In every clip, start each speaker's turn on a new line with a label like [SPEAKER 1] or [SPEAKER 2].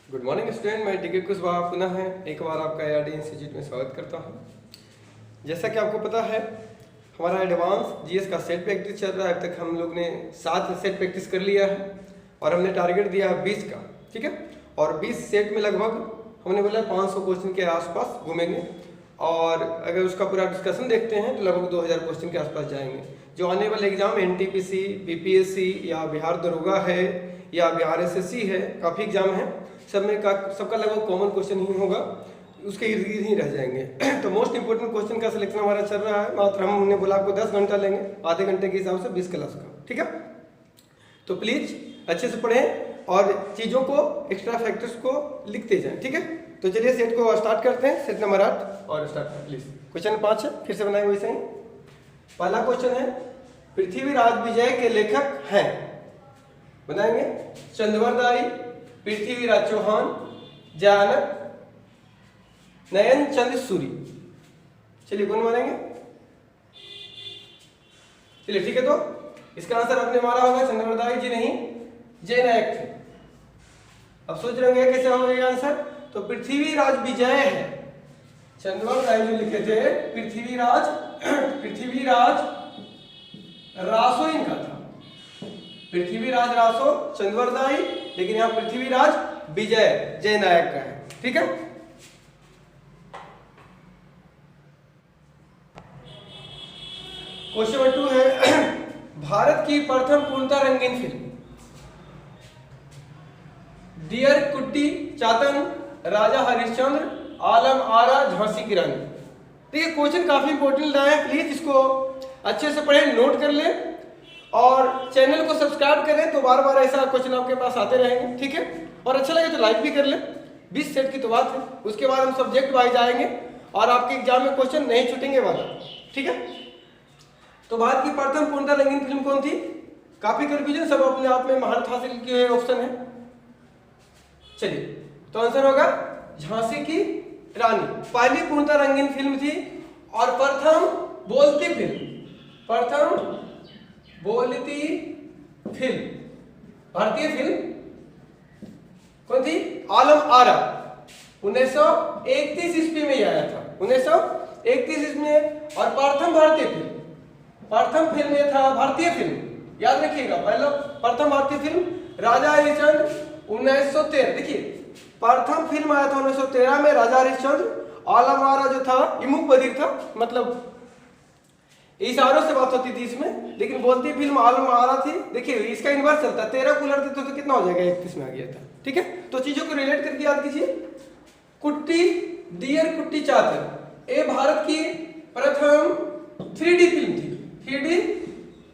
[SPEAKER 1] Good morning student, मैं D के कुशवाहा पुनः है एक बार आपका ARD इंस्टीट्यूट में स्वागत करता हूं। जैसा कि आपको पता है, हमारा एडवांस जीएस का सेट प्रैक्टिस चल रहा है। अब तक हम लोग ने 7 सेट प्रैक्टिस कर लिया है और हमने टारगेट दिया है 20 का, ठीक है। और 20 सेट में लगभग हमने बोला 500 क्वेश्चन के आसपास घूमेंगे और अगर उसका पूरा डिस्कशन देखते हैं तो लगभग 2000 क्वेश्चन के आसपास जाएंगे। जो आने वाले एग्जाम NTPC, BPSC या बिहार दरोगा है या बिहार SSC है, काफ़ी एग्जाम है, सब में सबका लगभग कॉमन क्वेश्चन ही होगा, उसके इर्द गिर्द ही रह जाएंगे। तो मोस्ट इंपोर्टेंट क्वेश्चन का सिलेक्शन हमारा चल रहा है। मात्र हमने बोला आपको 10 घंटा लेंगे, आधे घंटे के हिसाब से 20 क्लास का, ठीक है। तो प्लीज अच्छे से पढ़ें और चीज़ों को, एक्स्ट्रा फैक्टर्स को लिखते जाएं, ठीक है। तो चलिए सेट को स्टार्ट करते हैं, सेट नंबर 8 और स्टार्ट करें प्लीज। क्वेश्चन 5 है, फिर से बनाएंगे वैसे ही। पहला क्वेश्चन है, पृथ्वीराज विजय के लेखक हैं, बनाएंगे चंद्रवरदाई, पृथ्वीराज चौहान, जयानक, नयन चंद्र सूरी। चलिए कौन मानेंगे? चलिए ठीक है, तो इसका आंसर आपने मारा होगा चंद्रवरदाई जी नहीं, जय नायक थे। अब सोच रहे होंगे कैसे होगा ये आंसर। तो पृथ्वीराज विजय है, चंद्रवरदाई जो लिखे थे पृथ्वीराज रासो इनका था, पृथ्वीराज रासो चंद्रवरदाई, लेकिन यहाँ पृथ्वीराज विजय जय नायक का है, ठीक है। क्वेश्चन नंबर 2 है, भारत की प्रथम पूर्णतः रंगीन फिल्म, डियर कुट्टी चातन, राजा हरिश्चंद्र, आलम आरा, झांसी की रानी। देखिए क्वेश्चन काफी इंपॉर्टेंट है, प्लीज इसको अच्छे से पढ़ें, नोट कर लें और चैनल को सब्सक्राइब करें तो बार बार ऐसा क्वेश्चन आपके पास आते रहेंगे, ठीक है। और अच्छा लगे तो लाइक भी कर लें। 20 सेट की तो बात है, उसके बाद हम सब्जेक्ट वाइज आएंगे और आपके एग्जाम में क्वेश्चन नहीं छूटेंगे वाला, ठीक है। तो भारत की प्रथम पूर्णतः रंगीन फिल्म कौन थी? काफी कंफ्यूजन, सब अपने आप में महारत हासिल किए हुए ऑप्शन है। चलिए तो आंसर होगा झांसी की रानी। पहली पूर्णतः रंगीन फिल्म थी और प्रथम बोलती फिल्म, प्रथम बोलती फिल्म, भारतीय फिल्म कौन थी? आलम आरा। 1931 ईस्वी में आया था, 1931 ईस्वी में। और प्रथम भारतीय फिल्म, प्रथम फिल्म ये था भारतीय फिल्म, याद रखिएगा, पहला प्रथम भारतीय फिल्म राजा हरिश्चंद्र 1913। देखिए प्रथम फिल्म आया था 1913 में, राजा हरिश्चंद्र। आलम आरा जो था ये मुख बधिर था, मतलब इशारों से बात होती थी इसमें, लेकिन बोलती फिल्म आलम आरा थी। देखिए इसका इन्वर्स चलता है, 13 को उलट देते तो कितना हो जाएगा, 31 में आ गया था, ठीक है। तो चीजों को रिलेट करके याद कीजिए। कुट्टी, डियर कुट्टी चातन, ये भारत की प्रथम 3D फिल्म थी, 3D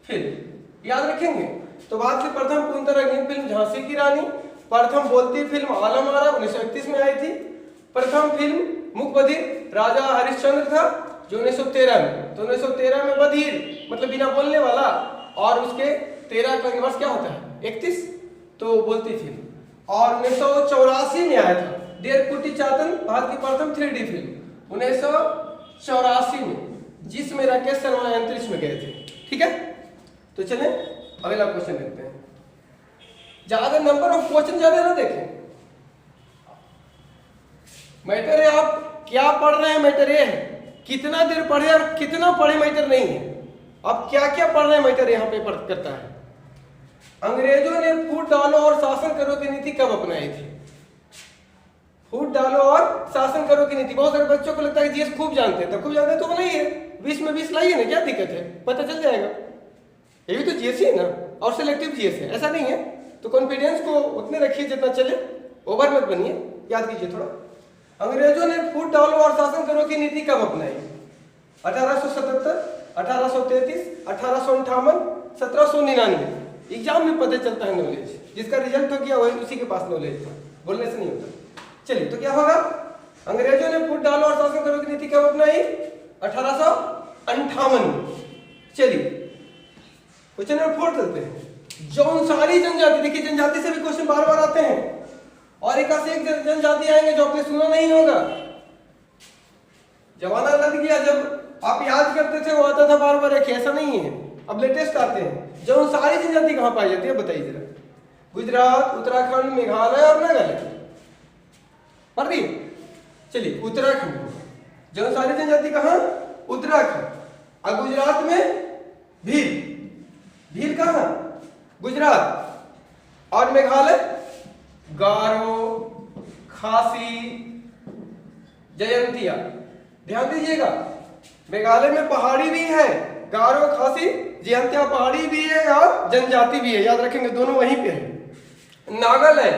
[SPEAKER 1] फिल्म, याद रखेंगे। तो भारत की प्रथम पूर्णतः रंगीन फिल्म झांसी की रानी, प्रथम बोलती फिल्म आलम आरा 1931 में आई थी, प्रथम फिल्म मुख बधिर राजा हरिश्चंद्र था जो 1913 में। तो 1913 में बधिर मतलब बिना बोलने वाला, और उसके 13 का इन्वर्स क्या होता है? 31, तो बोलती फिल्म। और 1984 में आया था डियर कुट्टी चातन, भारत की प्रथम 3D फिल्म 1984 में, जिसमें राकेश शर्मा अंतरिक्ष में गए थे, ठीक है। तो चलें अगला क्वेश्चन देखते हैं। ज्यादा नंबर ऑफ क्वेश्चन ज्यादा ना देखें, मैटर है आप क्या पढ़ रहे हैं, मैटर ये है कितना देर पढ़े और कितना पढ़े, मैटर नहीं है। आप क्या क्या पढ़ रहे हैं मैटर यहाँ पे करता है। अंग्रेजों ने फूट डालो और शासन करो की नीति कब अपनाई थी? फूट डालो और शासन करो की नीति, बहुत सारे बच्चों को लगता है जीएस खूब जानते हैं, तो खूब जानते हैं तो बनाइए, 20 में 20 लाइए ना, क्या दिक्कत है, पता चल जाएगा। ये भी तो जीएस ही है ना, और सिलेक्टिव जीएस है, ऐसा नहीं है। तो कॉन्फिडेंस को उतने रखिए जितना चले, ओवर मत बनिए, याद कीजिए थोड़ा। अंग्रेजों ने फूट डालो और शासन करो की नीति कब अपनाई? 1877, 1833, 1858, 1799। एग्जाम में पता चलता है नॉलेज, जिसका रिजल्ट हो गया वही उसी के पास नॉलेज था, बोलने से नहीं होता। चलिए तो क्या होगा? अंग्रेजों ने फूट डालो और शासन करो की नीति कब अपनाई? 1858। चलिए क्वेश्चन नंबर 4 चलते हैं। जौनसारी जनजाति, देखिए जनजाति से भी क्वेश्चन बार बार आते हैं और एक से एक जनजाति आएंगे जो आपने सुना नहीं होगा। जमाना लग गया, जब आप याद करते थे वो आता था बार बार, एक ऐसा नहीं है, अब लेटेस्ट आते हैं। जौनसारी जनजाति कहाँ पाई जाती है बताइए जरा? गुजरात, उत्तराखंड, मेघालय और नागालैंड। पढ़ दिए। चलिए उत्तराखंड, जनसारी जनजाति कहाँ? उत्तराखंड। और गुजरात में भील, भील कहाँ? गुजरात। और मेघालय गारो, खासी, जयंतिया। ध्यान दीजिएगा, मेघालय में पहाड़ी भी है, गारो, खासी, जयंतिया पहाड़ी भी है और जनजाति भी है, याद रखेंगे दोनों वहीं पे है। नागालैंड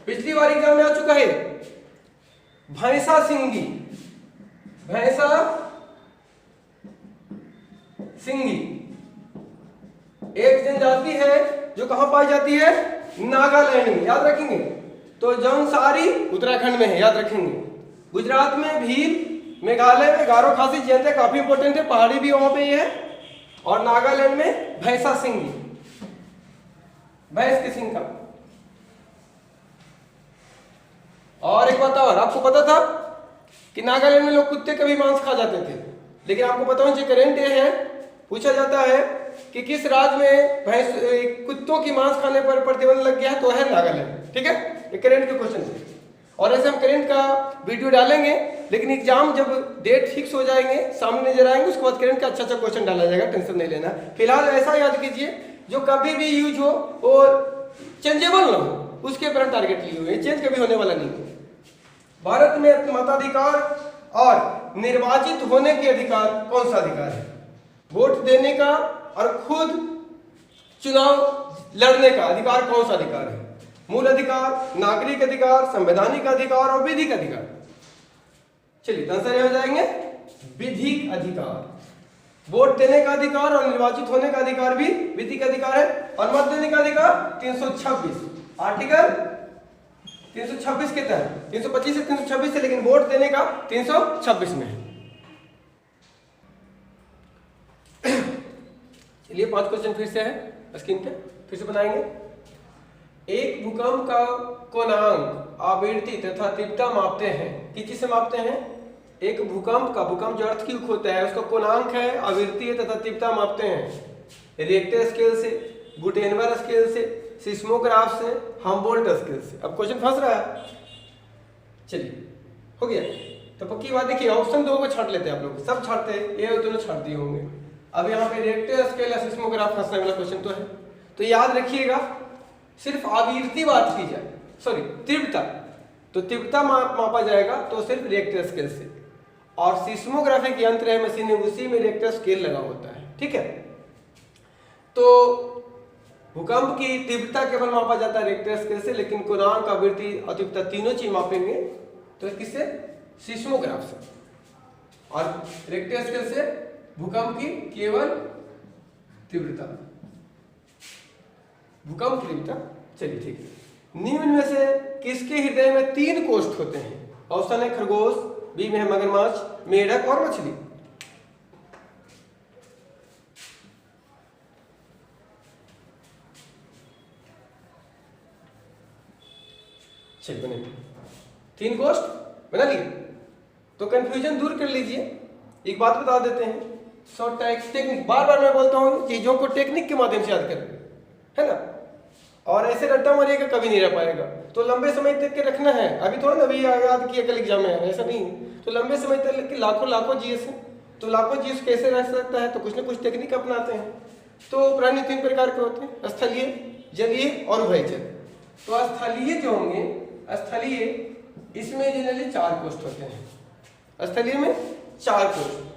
[SPEAKER 1] पिछली बार एग्जाम में आ चुका है, भैंसा सिंगी, भैंसा सिंगी एक जनजाति है जो कहां पाई जाती है? नागालैंड में, याद रखेंगे। तो जौनसारी उत्तराखंड में है, याद रखेंगे। गुजरात में भील, मेघालय में गारो, खासी, जयंतिया काफी इंपॉर्टेंट है, पहाड़ी भी वहां पे ही है। और नागालैंड में भैंसा सिंगी, भैंस के सिंग का। और एक बात और, आपको पता था कि नागालैंड में लोग कुत्ते का भी मांस खा जाते थे, लेकिन आपको पता हो, करंट ये है, पूछा जाता है कि किस राज्य में भैंस कुत्तों की मांस खाने पर प्रतिबंध लग गया है, तो है नागालैंड। ठीक है, ये करंट के क्वेश्चन है। और ऐसे हम करंट का वीडियो डालेंगे, लेकिन एग्जाम जब डेट फिक्स हो जाएंगे, सामने नजर आएंगे, उसके बाद करंट का अच्छा अच्छा क्वेश्चन डाला जाएगा, टेंशन नहीं लेना। फिलहाल ऐसा याद कीजिए जो कभी भी यूज हो और चेंजेबल ना हो, उसके ऊपर हम टारगेट लिए हुए, चेंज कभी होने वाला नहीं है। भारत में मताधिकार और निर्वाचित होने के अधिकार कौन सा अधिकार है? वोट देने का और खुद चुनाव लड़ने का अधिकार कौन सा अधिकार है? मूल अधिकार, नागरिक अधिकार, संवैधानिक अधिकार और विधिक अधिकार। चलिए आंसर ये हो जाएंगे विधिक अधिकार। वोट देने का अधिकार और निर्वाचित होने का अधिकार भी विधिक अधिकार है। और मत देने का अधिकार 326 आर्टिकल 326 के तहत, 325 से 326 से, लेकिन वोट देने का 326 में है। चलिए 5 क्वेश्चन फिर से है स्क्रीन पे, फिर से बनाएंगे। एक भूकंप का कोणांक, आवृत्ति तथा तीव्रता मापते हैं। किस चीज से मापते हैं? एक भूकंप का, भूकंप जो अर्थक्वेक होता है उसका कोणांक है, आवृत्ति है तथा तीव्रता मापते हैं रिएक्टर स्केल से, गुटेनबर स्केल से, सिस्मोग्राफ से, हम्बोल्ट स्केल से। अब क्वेश्चन फंस रहा है। चलिए हो गया। तो पक्की बात देखिए, ऑप्शन 2 को छांट लेते हैं आप लोग, सब छांटते हैं, ये दोनों छांट दिए होंगे। अब यहाँ पे रिएक्टर स्केल या सिस्मोग्राफ फंसने वाला क्वेश्चन तो है, तो याद रखिएगा सिर्फ आवृत्ति बात की जाए, सॉरी तीव्रता, तो तीव्रता मापा जाएगा तो सिर्फ रिएक्टर स्केल से। और सिस्मोग्राफी यंत्र है, मशीन है, उसी में रिएक्टर स्केल लगा होता है। ठीक है, तो भूकंप की तीव्रता केवल मापा जाता है रिएक्टर स्केल से, लेकिन कोणांक, आवृत्ति और तीव्रता तीनों चीज मापेंगे तो किससे? सिस्मोग्राफ से। और रिएक्टर स्केल से भूकंप की केवल तीव्रता, भूकंप तीव्रता। चलिए ठीक है। निम्न में से किसके हृदय में 3 कोष्ठ होते हैं? ऑप्शन है खरगोश, बी में है मगरमच्छ, मेढक और मछली। चलिए बने 3 कोष्ठ बना लिए, तो कंफ्यूजन दूर कर लीजिए। एक बात बता देते हैं, टेक्निक, बार बार मैं बोलता हूँ चीजों को टेक्निक के माध्यम से याद करें, है ना। और ऐसे रट्टा मारिएगा कभी नहीं रह पाएगा। तो लंबे समय तक के रखना है, अभी थोड़ा ना अभी याद किया कल एग्जाम में, ऐसा नहीं। तो लंबे समय तक के लाखों जीएस है, तो लाखों जीएस कैसे रह सकता है? तो कुछ ना कुछ टेक्निक अपनाते हैं। तो प्राणी 3 प्रकार के होते हैं, स्थलीय, जलीय और उभयचर। तो स्थलीय जो होंगे, स्थलीय इसमें जनरली 4 कोष्ठ होते हैं, स्थलीय में 4 कोष्ठ।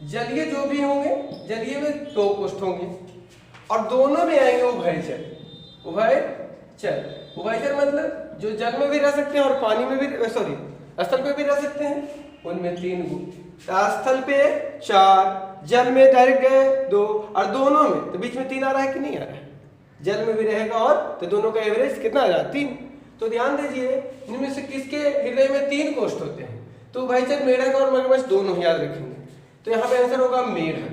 [SPEAKER 1] जलीय जो भी होंगे, जलीय में 2 कोष्ठ होंगे, और दोनों में आएंगे उभयचर। उभयचर, उभयचर मतलब जो जल में भी रह सकते हैं और पानी में भी, सॉरी स्थल पे भी रह सकते हैं, उनमें 3 गुण। स्थल पे 4, जल में डायरेक्ट गए 2, और दोनों में तो बीच में 3 आ रहा है कि नहीं आ रहा है? जल में भी रहेगा और तो दोनों का एवरेज कितना आ रहा है? 3। तो ध्यान दीजिए इनमें से किसके हृदय में 3 कोष्ठ होते हैं? तो उभयचर, मेढक और मगरमच्छ दोनों याद रखेंगे। तो यहाँ पे आंसर होगा मेढक,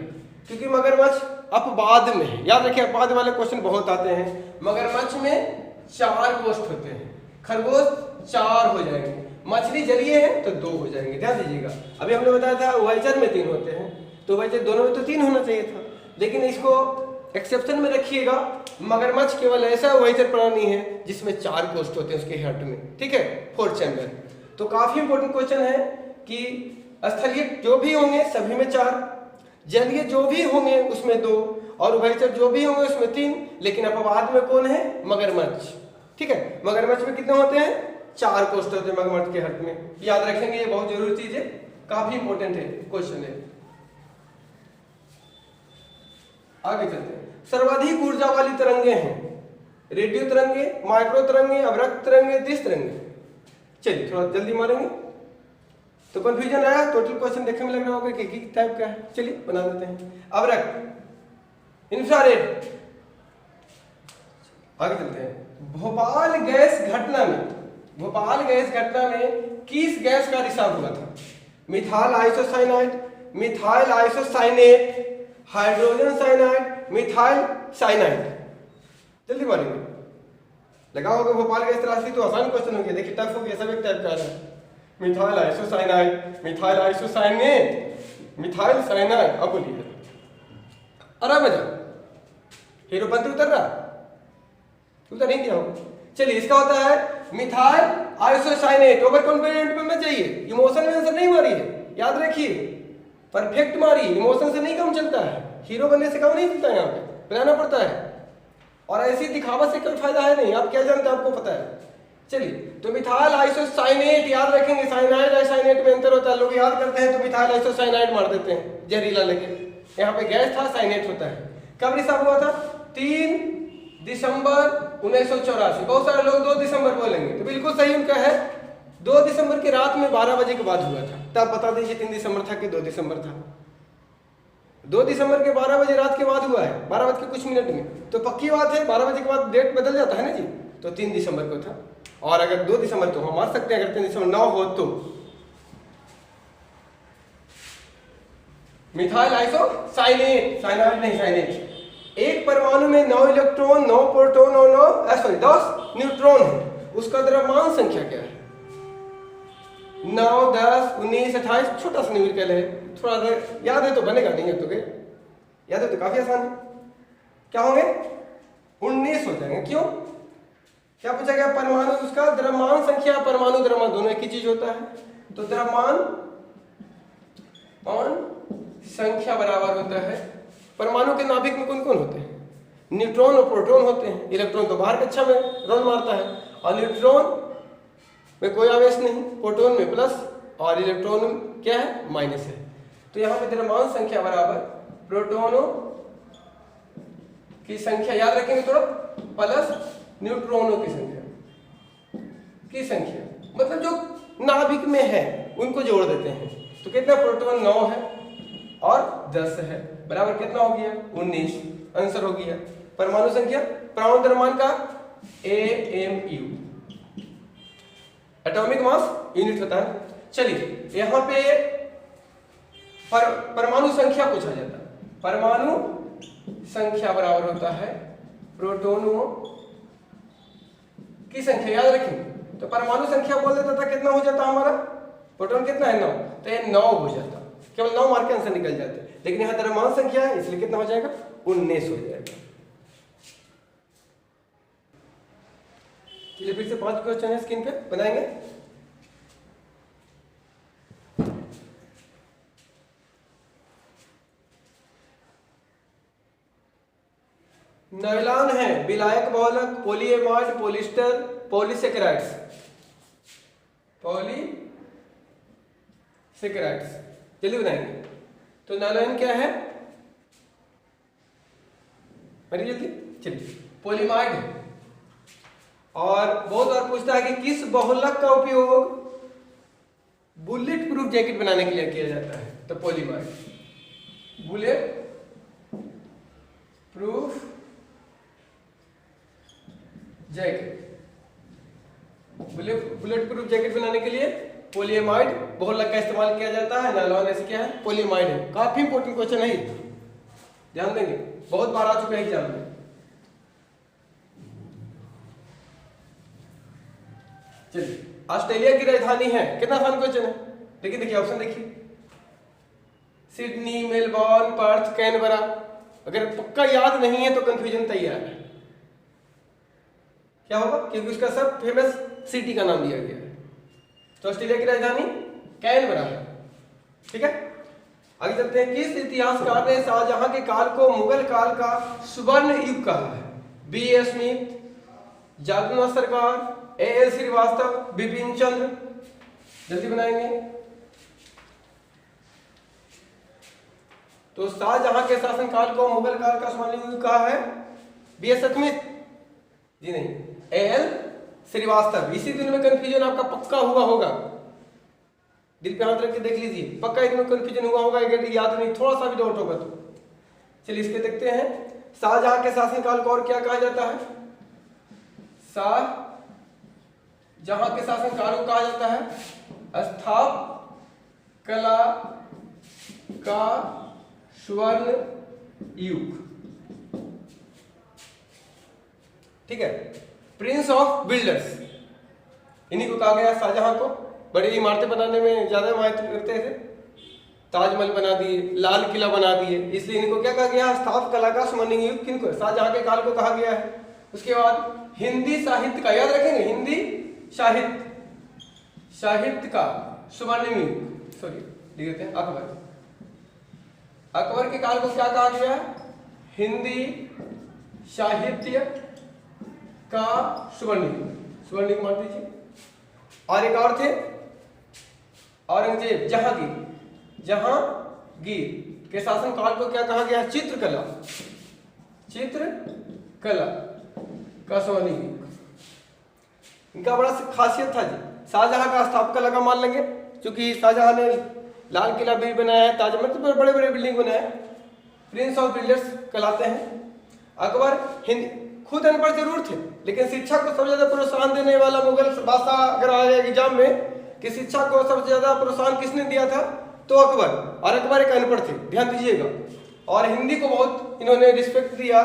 [SPEAKER 1] क्योंकि मगरमच्छ अपवाद में है। याद रखिए अपवाद वाले क्वेश्चन बहुत आते हैं। मगरमच्छ में 4 कोष्ठ होते हैं, खरगोश 4 हो जाएंगे, मछली जलीय है तो 2 हो जाएंगे। ध्यान दीजिएगा, अभी हमने बताया था उभयचर में 3 होते हैं, तो उभयचर दोनों में तो 3 होना चाहिए था, लेकिन इसको एक्सेप्शन में रखिएगा। मगरमच्छ केवल ऐसा उभयचर प्राणी है जिसमें 4 कोष्ठ होते हैं उसके हार्ट में। ठीक है, 4 चैम्बर। तो काफी इंपॉर्टेंट क्वेश्चन है कि स्थलीय जो भी होंगे सभी में 4, जलीय जो भी होंगे उसमें 2 और उभयचर जो भी होंगे उसमें 3, लेकिन अपवाद में कौन है? मगरमच्छ। ठीक है, मगरमच्छ में कितने होते हैं? 4 कोष्ठ होते हैं मगरमच्छ के हट में। याद रखेंगे, ये बहुत जरूरी चीज है, काफी इंपॉर्टेंट है क्वेश्चन है। आगे चलते हैं। सर्वाधिक ऊर्जा वाली तरंगे हैं रेडियो तरंगे, माइक्रो तरंगे, अवरक्त तरंगे, दिश तरंगे। चलिए थोड़ा जल्दी मारेंगे तो कंफ्यूजन आया। टोटल क्वेश्चन देखने में लग रहा होगा कि टाइप का है। चलिए बना देते हैं। अवरक्त, इंफ्रारेड। आगे चलते हैं। भोपाल गैस घटना में किस गैस का रिसाव हुआ था? Methyl isocyanide, methyl isocyanate, hydrogen cyanide, methyl cyanide. जल्दी मारेंगे। लगा होगा भोपाल गैस त्रासदी, तो आसान क्वेश्चन हो गया। देखिए टफ हो गया, सब एक टाइप का आ रहा है। Methyl isocyanide, methyl isocyanate, methyl cyanide. अब बोलिए, आराम है। हीरोपंती उतर रहा? उतर नहीं गया हो। चलिए इसका होता है मिथाइल आइसोसाइनेट। ओवर कॉन्फिडेंट में मत जाइए, इमोशन में आंसर नहीं मारी है, याद रखिए। परफेक्ट मारी, इमोशन से नहीं काम चलता है। हीरो बनने से काम नहीं चलता है, यहाँ पे बनाना पड़ता है। और ऐसी दिखावा से कोई फायदा है नहीं। आप क्या जानते हैं, आपको पता है। चलिए तो मिथाइल आइसोसाइनेट याद रखेंगे। साइनाइड और साइनेट में अंतर होता है। लोग याद करते हैं तो मिथाइल आइसोसाइनाइड मार देते हैं, जहरीला लगे। यहाँ पे गैस था, साइनेट होता है। कब रिसाव हुआ था? 3 दिसंबर 1984। बहुत सारे लोग 2 दिसंबर बोलेंगे, तो बिल्कुल सही उनका है। 2 दिसंबर की रात में 12 बजे के बाद हुआ था। तब बता दीजिए 3 दिसंबर था कि 2 दिसंबर था? 2 दिसंबर के 12 बजे रात के बाद हुआ है, 12 बज के कुछ मिनट में। तो पक्की बात है 12 बजे के बाद डेट बदल जाता है ना जी। तो 3 दिसंबर को था। और अगर 2 दिसंबर तो हम मार सकते हैं, अगर 3 दिसंबर ना हो तो। मिथाइल आइसोसाइनेट, साइनाइड नहीं साइनेट। एक परमाणु में 9 इलेक्ट्रॉन, 9 प्रोटॉन और 10 न्यूट्रॉन है। उसका द्रव्यमान संख्या क्या है? 9, 10, 19, 28। छोटा सा न्यूमेरिकल है, थोड़ा याद है तो बनेगा, नहीं है तो याद है तो काफी आसान है। क्या होंगे? 19 हो जाएंगे। क्यों? क्या पूछा गया? परमाणु, उसका द्रव्यमान संख्या, परमाणु द्रव्यमान दोनों एक ही चीज होता है। तो द्रव्यमान और संख्या बराबर होता है। परमाणु के नाभिक में कौन कौन होते हैं? न्यूट्रॉन और प्रोटॉन होते हैं। इलेक्ट्रॉन तो बाहर कक्षा में रोल मारता है, और न्यूट्रॉन में कोई आवेश नहीं, प्रोटॉन में प्लस और इलेक्ट्रॉन में क्या है? माइनस है। तो यहाँ पे द्रव्यमान संख्या बराबर प्रोटॉनों की संख्या, याद रखेंगे थोड़ा, प्लस न्यूट्रॉनों की संख्या मतलब जो नाभिक में है उनको जोड़ देते हैं। तो कितना? प्रोटॉन 9 है और 10 है, बराबर कितना हो गया? 19। आंसर हो गया। परमाणु संख्या, परमाणु द्रव्यमान का AMU, एटॉमिक मास यूनिट होता है। चलिए यहाँ पे परमाणु संख्या पूछा जाता है। परमाणु संख्या बराबर होता है प्रोटॉनों की संख्या, याद रखेंगे। तो परमाणु संख्या बोल देता था, कितना हो जाता हमारा? प्रोटॉन कितना है? 9। तो ये 9 हो जाता, केवल 9 मार के आंसर निकल जाते। लेकिन यहाँ द्रव्यमान संख्या है, इसलिए कितना हो जाएगा? 19 हो जाएगा। चलिए फिर से 5 क्वेश्चन है स्क्रीन पे बनाएंगे। नायलॉन है, विलायक बहुलक, पॉलीएमाइड, पॉलिस्टर, पॉलीसेकेराइड्स। पॉलीसेकेराइड्स जल्दी बनाएंगे। तो नायलॉन क्या है? मेरी जल्दी चलिए, पॉलीमाइड है। और बहुत बार पूछता है कि किस बहुलक का उपयोग बुलेट प्रूफ जैकेट बनाने के लिए किया जाता है? तो polyamide, bulletproof jacket, bulletproof jacket बनाने के लिए पॉलीएमाइड बहुलक का इस्तेमाल किया जाता है। नायलॉन ऐसे क्या है? पॉलीएमाइड है। काफी इंपॉर्टेंट क्वेश्चन है ये, ध्यान देंगे, बहुत बार आ चुका है एग्जाम में। चलिए, ऑस्ट्रेलिया की राजधानी है, कितना आसान क्वेश्चन है। देखिए देखिए ऑप्शन देखिए, सिडनी, मेलबॉर्न, पर्थ, कैनबरा। अगर पक्का याद नहीं है तो कंफ्यूजन तैयार है। क्या होगा? क्योंकि उसका सब फेमस सिटी का नाम दिया गया है। तो ऑस्ट्रेलिया की राजधानी कैनबरा है। ठीक है, आगे चलते हैं। किस इतिहासकार ने शाहजहां के काल को मुगल काल का स्वर्ण युग कहा है? बी ए स्मिथ, जादूनाथ सरकार, ए एल श्रीवास्तव, बिपिन चंद्र। जल्दी बनाएंगे। तो शाहजहां के शासनकाल को मुगल काल का स्वर्ण युग कहा है बी एस स्मिथ जी नहीं, ए एल श्रीवास्तव। इसी दिन में कंफ्यूजन आपका पक्का हुआ होगा, दिल पे हाथ रख के देख लीजिए, पक्का इसमें कंफ्यूजन हुआ होगा, अगर याद नहीं थोड़ा सा भी डाउट होगा तो। चलिए इस पे देखते हैं। शाहजहां के शासनकाल को और क्या कहा जाता है? शाहजहां के शासनकाल को कहा जाता है स्थापकला का स्वर्ण युग। ठीक है, प्रिंस ऑफ बिल्डर्स इन्हीं को कहा गया। शाहजहां को बड़ी इमारतें बनाने में ज्यादा माहिर करते थे, ताजमहल बना दिए, लाल किला बना दिए, इसलिए इनको क्या कहा गया? स्थापकला का स्वर्ण युग किनको? शाहजहां के काल को कहा गया है। उसके बाद हिंदी साहित्य का, याद रखेंगे, हिंदी साहित्य का स्वर्ण युग, सॉरी लिख देते हैं अकबर। अकबर के काल को क्या कहा गया? हिंदी साहित्य का स्वर्ण युग, स्वर्ण युग मान दीजिए। और एक और थे औरंगजेब, जहांगीर के शासन काल को क्या कहा गया? चित्रकला का स्वर्ण युग। इनका बड़ा खासियत था जी। शाहजहां का स्थापकला का मान लेंगे, क्योंकि शाहजहां ने लाल किला भी बनाया है, ताजमहल, तो बड़े बड़े बिल्डिंग बनाए, प्रिंस ऑफ बिल्डर्स कहलाते हैं। अकबर हिंदी, खुद अनपढ़ जरूर थे, लेकिन शिक्षा को सबसे ज्यादा प्रोत्साहन देने वाला मुगल बादशाह, अगर आया एग्जाम में कि शिक्षा को सबसे ज्यादा प्रोत्साहन किसने दिया था, तो अकबर। और अकबर एक अनपढ़ थे, ध्यान दीजिएगा। और हिंदी को बहुत इन्होंने रिस्पेक्ट दिया,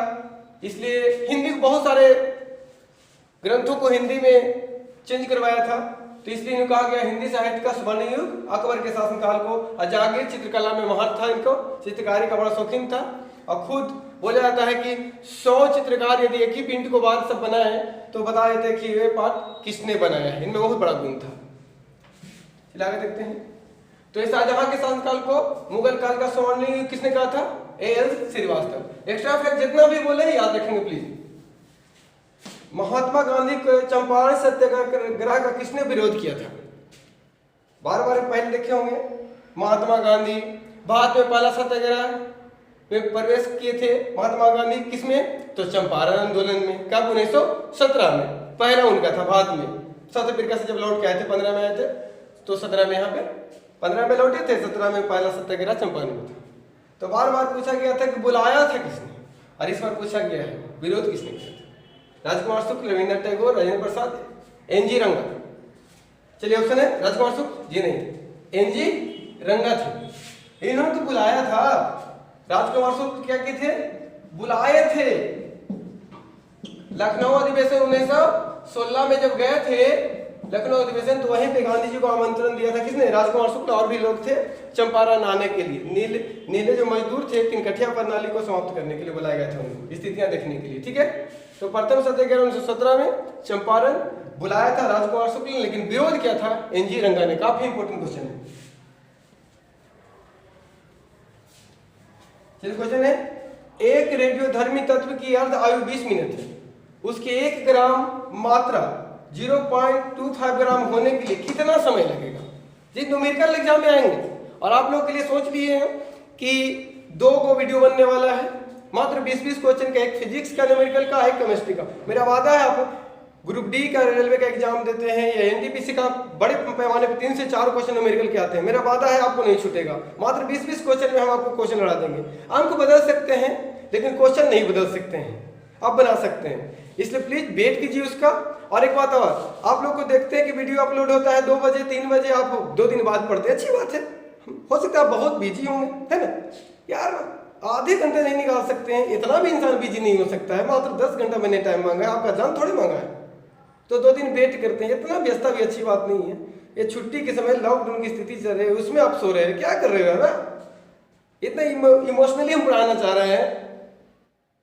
[SPEAKER 1] इसलिए हिंदी को बहुत सारे ग्रंथों को हिंदी में चेंज करवाया था, तो इसलिए इन्हें कहा गया हिंदी साहित्य का स्वर्ण युग अकबर के शासनकाल को। अजागिर चित्रकला में महार था, इनको चित्रकारी का बड़ा शौकीन था। और खुद बोला जाता है कि 100 चित्रकार यदि एक ही पिंड को बाद सब बनाए तो बता देते कि ये पाठ किसने बनाया है, इनमें बहुत बड़ा गुण था। चलिए आगे देखते हैं। तो इस शाहजहां के शासनकाल को मुगल काल का स्वर्ण युग किसने कहा था? A L Srivastava. Extra fact जितना भी बोले याद रखेंगे प्लीज। महात्मा गांधी को चंपारण सत्याग्रह का किसने विरोध किया था? बार बार पहले देखे होंगे, महात्मा गांधी। भारत में पहला सत्याग्रह में प्रवेश किए थे महात्मा गांधी, किसमें? तो चंपारण आंदोलन में। कब? 1917 में पहला उनका था भारत में। साउथ अफ्रीका से जब लौट के आए थे, 15 में आए थे, तो 17 में यहाँ पे 15 में लौटे थे, 17 में पहला सत्याग्रह चंपारण में था। तो बार बार पूछा गया था कि बुलाया था किसने, और इस बार पूछा गया है विरोध किसने किया था? राजकुमार शुक्ल, रविंद्रनाथ टैगोर, राजेंद्र प्रसाद, एनजी रंगा। चलिए ऑप्शन है राजकुमार शुक्ल जी नहीं, एनजी रंगा थे। इन्होंने तो बुलाया था। राजकुमार शुक्ल क्या किए थे? बुलाए थे। लखनऊ अधिवेशन 1916 में जब गए थे लखनऊ अधिवेशन, तो वहीं पे गांधी जी को आमंत्रण दिया था किसने? राजकुमार शुक्ल। और भी लोग थे चंपारण आने के लिए। नीले जो मजदूर थे, तिनकठिया प्रणाली को समाप्त करने के लिए बुलाए गए थे उनको, स्थितियां देखने के लिए। ठीक है, तो प्रथम सत्याग्रह 1917 में चंपारण बुलाया था राजकुमार शुक्ल ने, लेकिन विरोध किया था एनजी रंगा ने। काफी इंपोर्टेंट क्वेश्चन है। चलिए क्वेश्चन है, एक रेडियोधर्मी तत्व की अर्ध आयु 20 मिनट है, उसके 1 ग्राम मात्रा 0.25 ग्राम होने के लिए कितना समय लगेगा? जी न्यूमेरिकल एग्जाम में आएंगे, और आप लोग के लिए सोच लिए हैं कि 2 को वीडियो बनने वाला है, मात्र 20-20 क्वेश्चन का, एक फिजिक्स का न्यूमेरिकल का, एक केमिस्ट्री का। मेरा वादा है आप ग्रुप डी का रेलवे का एग्जाम देते हैं या एनटीपीसी का, बड़े पैमाने पर 3 से 4 क्वेश्चन न्यूमेरिकल के आते हैं। मेरा वादा है आपको नहीं छूटेगा। मात्र 20-20 क्वेश्चन में हम आपको क्वेश्चन लड़ा देंगे। अंक बदल सकते हैं लेकिन क्वेश्चन नहीं बदल सकते हैं, आप बना सकते हैं, इसलिए प्लीज वेट कीजिए उसका। और एक बात और, आप लोग को देखते हैं कि वीडियो अपलोड होता है 2 बजे 3 बजे, आप 2 दिन बाद पढ़ते हैं, अच्छी बात है। हो सकता है आप बहुत बिजी होंगे, है ना यार, आधे घंटे नहीं निकाल सकते हैं, इतना भी इंसान बिजी नहीं हो सकता है। मात्र 10 घंटा मैंने टाइम मांगा है, आपका जान थोड़ी मांगा है, तो 2 दिन वेट करते हैं। इतना व्यस्तता भी अच्छी बात नहीं है। ये छुट्टी के समय लॉकडाउन की स्थिति चल रही है, उसमें आप सो रहे हैं, क्या कर रहे हो ना? इतना इमोशनली हम पढ़ाना चाह रहे हैं,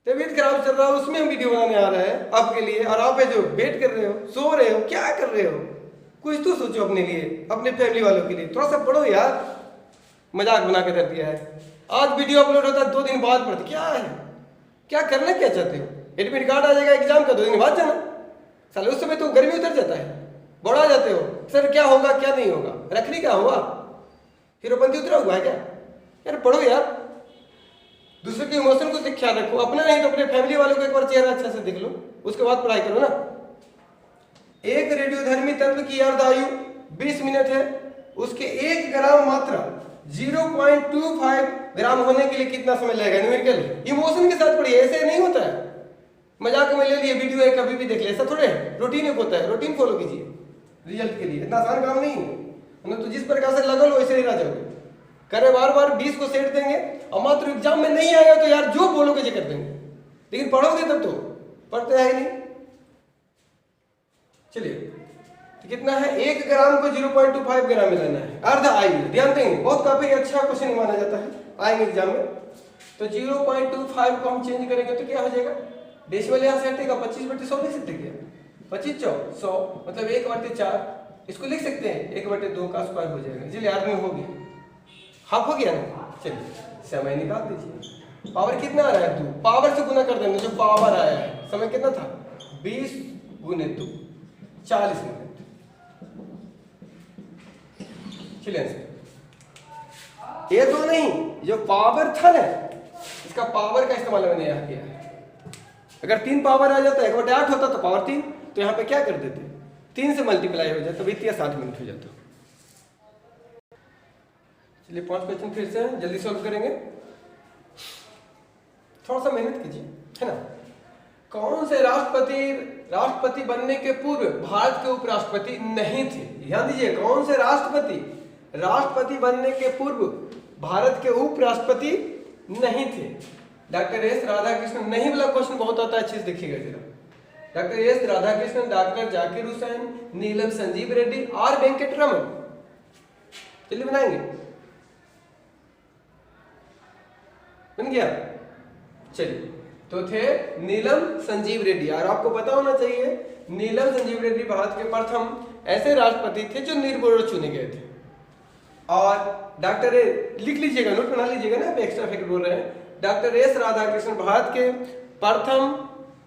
[SPEAKER 1] तबीयत खराब चल रहा है, उसमें हम वीडियो बनाने आ रहे हैं आपके लिए, और आप जो वेट कर रहे हो, सो रहे हो, क्या कर रहे हो? कुछ तो सोचो अपने लिए, अपने फैमिली वालों के लिए, थोड़ा सा पढ़ो यार। मजाक बना के रख दिया है। आज वीडियो अपलोड होता है 2 दिन बाद पढ़ते, क्या है, क्या करना क्या चाहते हो? एडमिट कार्ड आ जाएगा एग्जाम का 2 दिन बाद जाना, साले उस समय तो गर्मी उतर जाता है, बढ़ा जाते हो सर क्या होगा क्या नहीं होगा, रखनी क्या हुआ, हीरोपंती उतरा हुआ है क्या? यार पढ़ो यार, दूसरे के इमोशन को देख ख्याल रखो, अपना नहीं तो अपने फैमिली वालों को एक बार चेहरा अच्छा से देख लो, उसके बाद पढ़ाई करो ना। एक रेडियोधर्मी तत्व की अर्धायु 20 मिनट है, उसके 1 ग्राम मात्रा 0.25 ग्राम होने के लिए कितना समय लगेगा? न्यूमेरिकल इमोशन के साथ पढ़िए, ऐसे नहीं होता है मजाक में ले लिए वीडियो है कभी भी देख ले, ऐसा थोड़े है। रूटीन एक होता है, रूटीन फॉलो कीजिए रिजल्ट के लिए, इतना आसान काम नहीं है। तो जिस प्रकार से लगल हो वैसे ही रह जाओगे। करे बार बार 20 को सेट देंगे और मात्र एग्जाम में नहीं आएगा तो यार जो बोलोगे ये कर देंगे, लेकिन पढ़ोगे तब तो, पढ़ते है ही नहीं। चलिए तो कितना है, 1 ग्राम को 0.25 ग्राम में लेना है, अर्ध आयु, ध्यान देंगे, बहुत काफी अच्छा क्वेश्चन माना जाता है आएंगे एग्जाम में। तो 0.25 को हम चेंज करेंगे तो क्या हो जाएगा, डेसिमल यहाँ से हटेगा, 25/100 लिख सकते हैं, 25×100 मतलब 1/4, इसको लिख सकते हैं 1/2 का स्क्वायर हो जाएगा। चलिए आर्मी होगी, हाफ हो गया ना। चलिए समय निकाल दीजिए, पावर कितना आ रहा है 2, पावर से गुना कर देंगे, जो पावर आया है, समय कितना था 20 × 2 40 मिनट। चलिए ये तो नहीं, जो पावर था ना इसका पावर का इस्तेमाल मैंने यहाँ किया है। अगर 3 पावर आ जाता 1/8 होता तो पावर 3, तो यहाँ पे क्या कर देते 3 से मल्टीप्लाई हो जाता, बीतिया 60 मिनट हो जाता। चलिए 5 क्वेश्चन फिर से जल्दी सॉल्व करेंगे, थोड़ा सा मेहनत कीजिए, है ना। कौन से राष्ट्रपति बनने के पूर्व भारत के उपराष्ट्रपति नहीं थे? ध्यान दीजिए, कौन से राष्ट्रपति बनने के पूर्व भारत के उपराष्ट्रपति नहीं थे? डॉक्टर एस राधाकृष्णन, नहीं वाला क्वेश्चन बहुत आता है, अच्छे से देखिएगा जरा। Doctor S Radhakrishnan, doctor Zakir Hussain, Neelam Sanjiva Reddy और वेंकटरमन। चलिए बनाएंगे, बन गया। चलिए तो थे नीलम संजीव रेड्डी, और आपको पता होना चाहिए नीलम संजीव रेड्डी भारत के प्रथम ऐसे राष्ट्रपति थे जो निर्विरोध चुने गए थे। और डॉक्टर लिख लीजिएगा, नोट बना लीजिएगा ना, एक्स्ट्रा फैक्ट बोल रहे हैं। डॉक्टर एस राधाकृष्णन भारत के प्रथम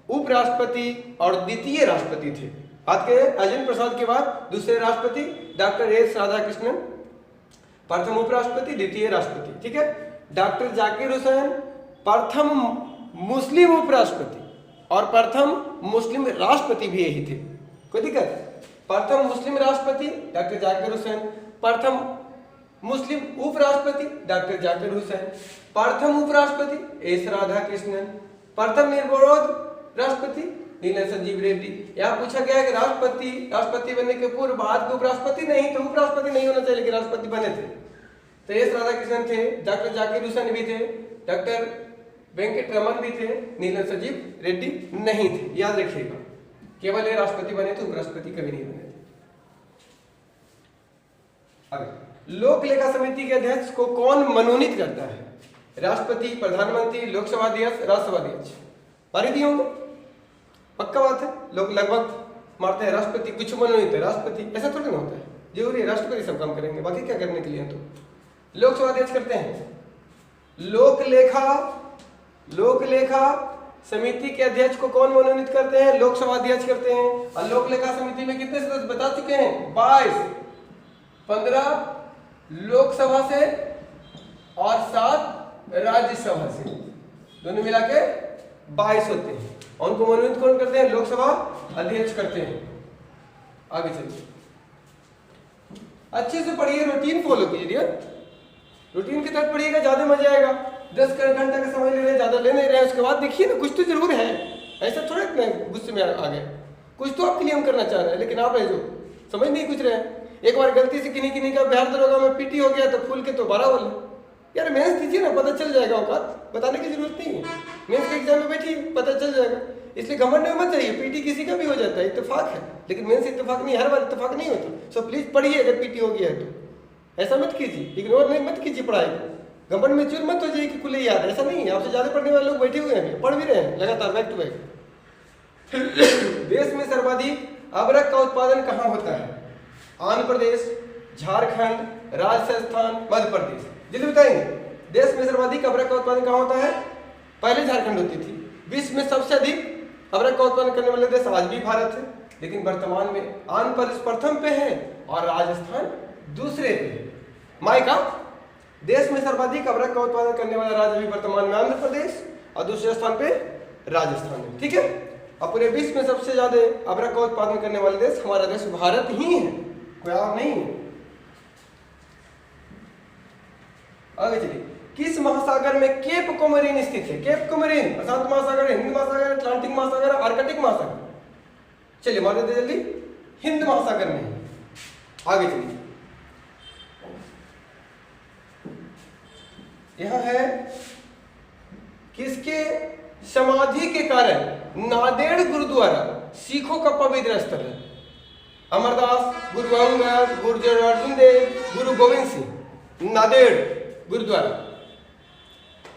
[SPEAKER 1] उपराष्ट्रपति और द्वितीय राष्ट्रपति थे। भारत के राजेंद्र प्रसाद के बाद दूसरे राष्ट्रपति डॉक्टर एस राधाकृष्णन, प्रथम उपराष्ट्रपति, द्वितीय राष्ट्रपति, ठीक है। डॉक्टर जाकिर हुसैन प्रथम मुस्लिम उपराष्ट्रपति और प्रथम मुस्लिम राष्ट्रपति भी यही थे, कोई दिक्कत? प्रथम मुस्लिम राष्ट्रपति डॉक्टर जाकिर हुसैन, प्रथम मुस्लिम उपराष्ट्रपति डॉक्टर जाकिर हुसैन, प्रथम उपराष्ट्रपति एस राधाकृष्णन, प्रथम निर्विरोध राष्ट्रपति नीलम संजीव रेड्डी। यहाँ पूछा गया है कि राष्ट्रपति बनने के पूर्व भारत के उपराष्ट्रपति नहीं थे, उपराष्ट्रपति नहीं होना चाहिए लेकिन राष्ट्रपति बने थे। तो एस राधाकृष्णन थे, डॉक्टर जाकिर हुसैन भी थे, डॉक्टर वेंकटरमन भी थे, नीलम संजीव रेड्डी नहीं थे। याद रखिएगा, केवल ये राष्ट्रपति बने थे, उपराष्ट्रपति कभी नहीं बने थे। आगे, लोक लेखा समिति के अध्यक्ष को कौन मनोनीत करता है? राष्ट्रपति, प्रधानमंत्री, लोकसभा अध्यक्ष, राज्यसभा अध्यक्ष। पारित ही होंगे, पक्का बात है। लोग लगभग मारते हैं राष्ट्रपति कुछ मनोनीत है, राष्ट्रपति, ऐसा थोड़ी ना होता है। जरूरी है राष्ट्रपति सब काम करेंगे, बाकी क्या करने के लिए है? तो लोकसभा अध्यक्ष करते हैं। लोक लेखा समिति के अध्यक्ष को कौन मनोनीत करते हैं? लोकसभा अध्यक्ष करते हैं। और लोक लेखा समिति में कितने सदस्य बता चुके हैं? 22, 15 लोकसभा से और 7 राज्यसभा से, दोनों मिला के 22 होते हैं। उनको मनोनीत कौन करते हैं? लोकसभा अध्यक्ष करते हैं। आगे चलिए, अच्छे से पढ़िए, रूटीन फॉलो कीजिए, रूटीन के तहत पढ़िएगा, ज्यादा मजा आएगा। 10 घंटा का समय ले रहे हैं, ज्यादा ले नहीं रहे हैं, उसके बाद देखिए ना कुछ तो जरूर है, ऐसा थोड़ा इतना गुस्से में आ गए, कुछ तो आपके लिए हम करना चाह रहे हैं, लेकिन आप रहे जो समझ नहीं कुछ रहे हैं। एक बार गलती से किन्हीं का बिहार दरोगा में पीटी हो गया तो फूल के तो 12 बोले। यार मेंस दीजिए ना, पता चल जाएगा, औकात बताने की जरूरत नहीं है। मेंस के एग्जाम में बैठिए, पता चल जाएगा। इसलिए घमंड में मत जाइए, पीटी किसी का भी हो जाता है, इत्तेफाक है, लेकिन मेंस इत्तेफाक नहीं, हर बार इत्तेफाक नहीं होता। सो प्लीज पढ़िए, अगर पीटी हो गया है तो ऐसा मत कीजिए, इग्नोर नहीं मत कीजिए पढ़ाई को। घमंड में चूर मत हो जाइए कि कुल याद, ऐसा नहीं है। आपसे ज्यादा पढ़ने वाले लोग बैठे हुए हैं, पढ़ भी रहे हैं लगातार, बैक टू बैक। देश में सर्वाधिक अबरक का उत्पादन कहाँ होता है? आंध्र प्रदेश, झारखंड, राजस्थान, मध्य प्रदेश। जल्दी बताएंगे। देश में सर्वाधिक अदरक का उत्पादन कहाँ होता है? पहले झारखंड होती थी। विश्व में सबसे अधिक अदरक का उत्पादन करने वाले देश आज भी भारत है, लेकिन वर्तमान में आंध्र प्रदेश प्रथम पे है और राजस्थान दूसरे पे है। माइका, देश में सर्वाधिक अदरक का उत्पादन करने वाला राज्य भी वर्तमान में आंध्र प्रदेश और दूसरे स्थान पे राजस्थान है। ठीक है। अब पूरे विश्व में सबसे ज्यादा अदरक का उत्पादन करने वाले देश हमारा देश भारत ही है, कोई और नहीं है। आगे चलिए। किस महासागर में केप कोमोरिन स्थित है? केप कोमोरिन प्रशांत महासागर, हिंद महासागर, अटलांटिक महासागर, आर्कटिक महासागर। चलिए मान लेते जल्दी, हिंद महासागर में है। आगे चलिए। यह है किसके समाधि के कारण नांदेड़ गुरुद्वारा सिखों का पवित्र स्थल है? अमरदास, गुरु अंगद, गुरु अर्जुन देव, गुरु गोविंद सिंह। नांदेड़ गुरुद्वारा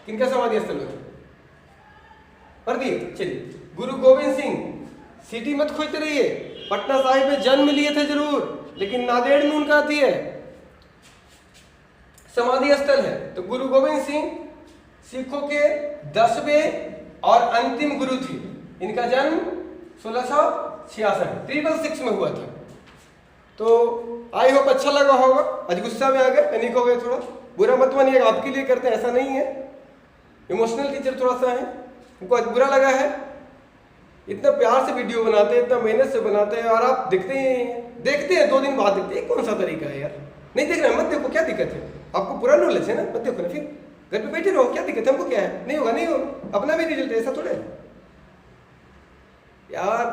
[SPEAKER 1] किनका समाधि स्थल है? पढ़ दिए। चलिए, गुरु गोविंद सिंह, सिटी मत खोजते रहिए, पटना साहिब में जन्म लिए थे जरूर, लेकिन नांदेड़ में उनका आती है समाधि स्थल है। तो गुरु गोविंद सिंह सिखों के 10वें और अंतिम गुरु थे। इनका जन्म 1666 में हुआ था। तो आई होप अच्छा लगा होगा। आज गुस्सा में आ गए, पैनिक हो गए, थोड़ा बुरा मत मानिएगा, आपके लिए करते हैं, ऐसा नहीं है। इमोशनल टीचर थोड़ा सा है, उनको आज बुरा लगा है। इतना प्यार से वीडियो बनाते हैं, इतना मेहनत से बनाते हैं, और आप देखते हैं 2 दिन बाद देखते हैं। कौन सा तरीका है यार? नहीं देख रहे, मत देखो, क्या दिक्कत है? आपको पूरा नॉलेज है ना, मत देखो ना, फिर घर पे बैठे रहो, क्या दिक्कत है? हमको क्या है? नहीं होगा, नहीं होगा, अपना भी रिजल्ट है, ऐसा थोड़ा है यार।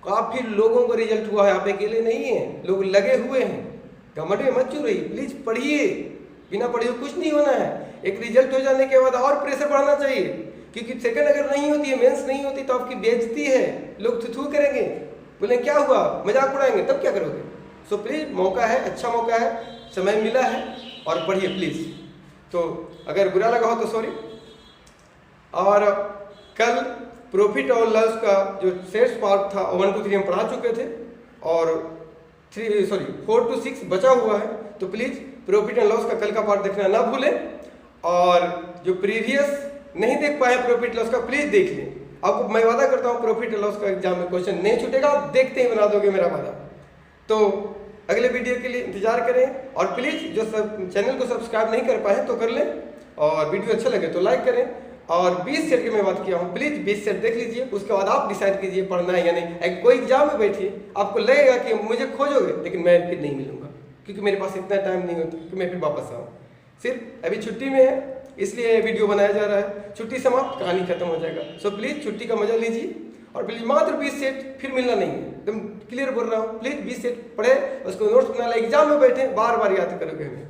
[SPEAKER 1] काफी लोगों को रिजल्ट हुआ है, आप अकेले नहीं है, लोग लगे हुए हैं। घमंड में मत चुरिए, प्लीज पढ़िए, बिना पढ़े कुछ नहीं होना है। एक रिजल्ट हो जाने के बाद और प्रेशर बढ़ना चाहिए, क्योंकि सेकंड अगर नहीं होती है, मेंस नहीं होती, तो आपकी बेइज्जती है, लोग थू करेंगे, बोले क्या हुआ, मजाक उड़ाएंगे, तब क्या करोगे? सो प्लीज, मौका है, अच्छा मौका है, समय मिला है, और पढ़िए प्लीज। तो अगर बुरा लगा हो तो सॉरी। और कल प्रॉफिट और लॉस का जो शेष पार्ट था 1 to 3 हम पढ़ा चुके थे, और 4 to 6 बचा हुआ है। तो प्लीज प्रॉफिट एंड लॉस का कल का पार्ट देखना ना भूलें, और जो प्रीवियस नहीं देख पाए प्रॉफिट लॉस का, प्लीज देख लें। आपको मैं वादा करता हूँ प्रॉफिट एंड लॉस का एग्जाम में क्वेश्चन नहीं छूटेगा, आप देखते ही बना दोगे, मेरा वादा। तो अगले वीडियो के लिए इंतजार करें, और प्लीज जो चैनल को सब्सक्राइब नहीं कर पाए तो कर लें, और वीडियो अच्छा लगे तो लाइक करें। और 20 सेट की मैं बात किया हूँ, प्लीज 20 सेट देख लीजिए, उसके बाद आप डिसाइड कीजिए पढ़ना है या नहीं। कोई एग्जाम में बैठिए, आपको लगेगा कि मुझे खोजोगे, लेकिन मैं फिर नहीं मिलूंगा, क्योंकि मेरे पास इतना टाइम नहीं होता कि मैं फिर वापस आऊँ। सिर्फ अभी छुट्टी में है, इसलिए वीडियो बनाया जा रहा है। छुट्टी समाप्त, कहानी खत्म हो जाएगा। सो प्लीज छुट्टी का मजा लीजिए, और प्लीज मात्र 20 सेट फिर मिलना नहीं है, एकदम क्लियर बोल रहा हूँ। प्लीज 20 सेट पढ़े, उसको नोट्स बना ले, एग्जाम में बैठे, बार बार याद करोगे हमें।